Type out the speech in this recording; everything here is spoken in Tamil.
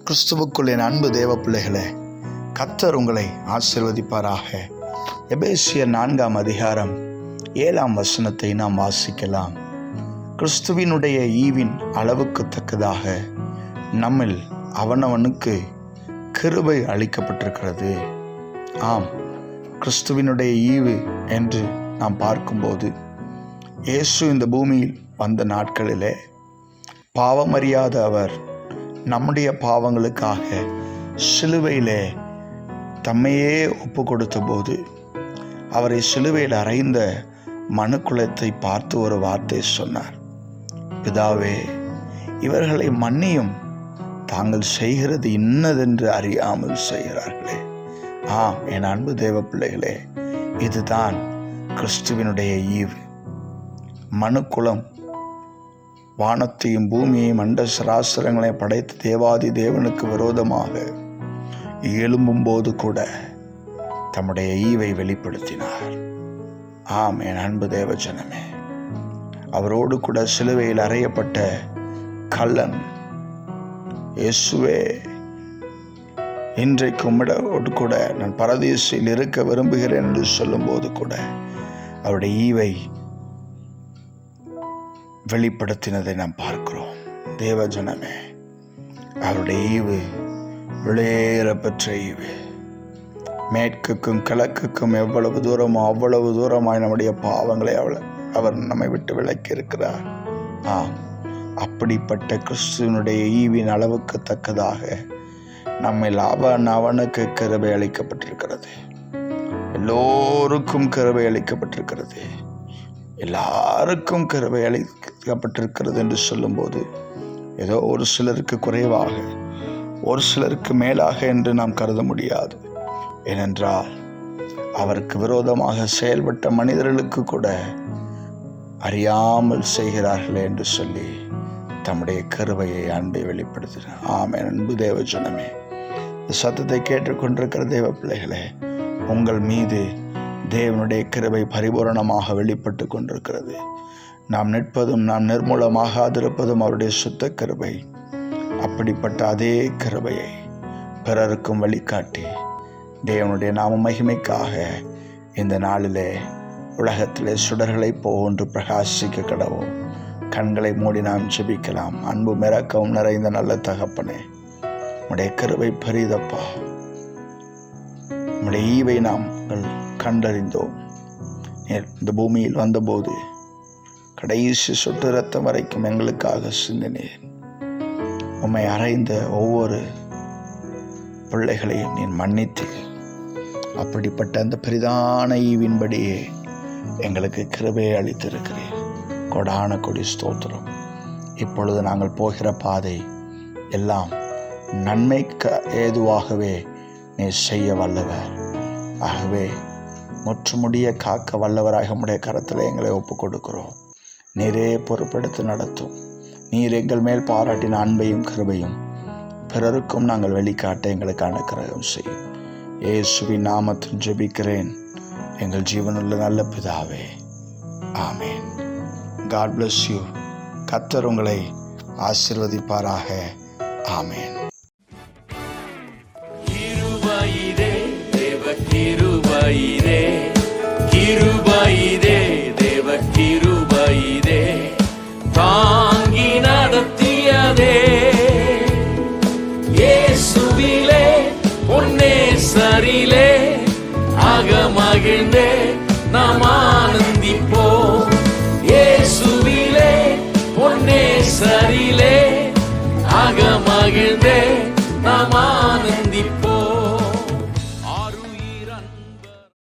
கிறிஸ்துவுக்குள் என் அன்பு தேவ பிள்ளைகளே, கர்த்தர் உங்களை ஆசீர்வதிப்பாராக. எபேசியர் 4 அதிகாரம் 7 நாம் வாசிக்கலாம். கிறிஸ்துவினுடைய ஈவின் அளவுக்கு தக்கதாக நம்மில் அவனவனுக்கு கிருபை அளிக்கப்பட்டிருக்கிறது. ஆம், கிறிஸ்துவினுடைய ஈவு என்று நாம் பார்க்கும்போது, இயேசு இந்த பூமியில் வந்த நாட்களிலே பாவமறியாத அவர் நம்முடைய பாவங்களுக்காக சிலுவையிலே தம்மையே ஒப்பு கொடுத்த போது, அவரை சிலுவையில் அறைந்த மனுக்குலத்தை பார்த்து ஒரு வார்த்தை சொன்னார். பிதாவே, இவர்களை மன்னியும், தாங்கள் செய்கிறது இன்னதென்று அறியாமல் செய்கிறார்களே. ஆம், என் அன்பு தேவ பிள்ளைகளே, இதுதான் கிறிஸ்துவினுடைய ஈவு. மனுக்குலம் வானத்தையும் பூமியையும் அண்ட சராசரங்களை படைத்த தேவாதி தேவனுக்கு விரோதமாக எழும்பும்போது கூட தம்முடைய ஈவை வெளிப்படுத்தினார். ஆம், என் அன்பு தேவ ஜனமே, அவரோடு கூட சிலுவையில் அறையப்பட்ட கள்ளன் இயேசுவே, இன்றைக்கு உம்மிடோடு கூட நான் பரதீசில் இருக்க விரும்புகிறேன் என்று சொல்லும்போது கூட அவருடைய ஈவை வெளிப்படுத்தினதை நாம் பார்க்கிறோம். தேவ ஜனமே, அவருடைய ஈவு வெளியேறப்பெற்ற ஈவு. மேற்குக்கும் கிழக்குக்கும் எவ்வளவு தூரமோ அவ்வளவு தூரமாய் நம்முடைய பாவங்களை அவர் நம்மை விட்டு விலக்கி இருக்கிறார். அப்படிப்பட்ட கிறிஸ்துவனுடைய ஈவின் அளவுக்கு தக்கதாக நம்மில் அவனுக்கு கிருபை அளிக்கப்பட்டிருக்கிறது. எல்லோருக்கும் கிருபை அளிக்கப்பட்டிருக்கிறது. எல்லாருக்கும் கிருபை அளிக்கப்பட்டிருக்கிறது என்று சொல்லும்போது, ஏதோ ஒரு சிலருக்கு குறைவாக, ஒரு சிலருக்கு மேலாக என்று நாம் கருத முடியாது. ஏனென்றால் அவருக்கு விரோதமாக செயல்பட்ட மனிதர்களுக்கு கூட அறியாமல் செய்கிறார்களே என்று சொல்லி தம்முடைய கிருபையை, அன்பை வெளிப்படுத்தினார். ஆமென். அன்பு தேவ ஜனமே, இந்த சத்தத்தை கேட்டுக்கொண்டிருக்கிற தேவ பிள்ளைகளே, உங்கள் மீது தேவனுடைய கிருபை பரிபூரணமாக வெளிப்பட்டு கொண்டிருக்கிறது. நாம் நிற்பதும் நாம் நிர்மூலமாகாதிருப்பதும் அவருடைய சுத்த கிருபை. அப்படிப்பட்ட அதே கிருபையை பிறருக்கும் வழிகாட்டி தேவனுடைய நாம மகிமைக்காக இந்த நாளிலே உலகத்திலே சுடர்களை போன்று பிரகாசிக்க கடவோம். கண்களை மூடி நாம் ஜெபிக்கலாம். அன்பு மிரக்கவும் நிறைந்த நல்ல தகப்பனே, உம்முடைய கிருபை பெரிதப்பா. உம்முடைய ஈவை நாங்கள் கண்டறிந்தோம். இந்த பூமியில் வந்தபோது கடைசி சொட்டு ரத்தம் வரைக்கும் எங்களுக்காக சிந்தினேன். உம்மை அறைந்த ஒவ்வொரு பிள்ளைகளையும் நீ மன்னித்து, அப்படிப்பட்ட அந்த பெரிதான ஈவின்படியே எங்களுக்கு கிருபையை அளித்திருக்கிறேன். கொடான கொடி ஸ்தோத்திரம். இப்பொழுது நாங்கள் போகிற பாதை எல்லாம் நன்மைக்கு ஏதுவாகவே நீ செய்ய வல்லவர். ஆகவே முற்றுமுடிய காக்க வல்லவராக உம்முடைய கரத்தில் எங்களை ஒப்புக் கொடுக்கிறோம். நீரே பொறுப்பெடுத்து நடத்தும். நீர் எங்கள் மேல் பாராட்டின அன்பையும் கிருபையும் பிறருக்கும் நாங்கள் வெளிக்காட்ட எங்களுக்கு அனுக்கிரகம் செய்யும். இயேசுவின் நாமத்தில் ஜெபிக்கிறேன் எங்கள் ஜீவனுள்ள நல்ல பிதாவே. ஆமேன். God bless you. கர்த்தர் உங்களை ஆசீர்வதிப்பாராக. ஆமேன். கிருபையிரே, கிருபையிரே, தேவ கிருபையிரே, தாங்கி நடத்தியதே. இயேசுவிலே பொன்னேசரிலே அகமகிழ்ந்தே நாம் ஆனந்திப்போம். இயேசுவிலே பொன்னேசரிலே அகமகிழ்ந்தே நாம் ஆனந்திப்போம்.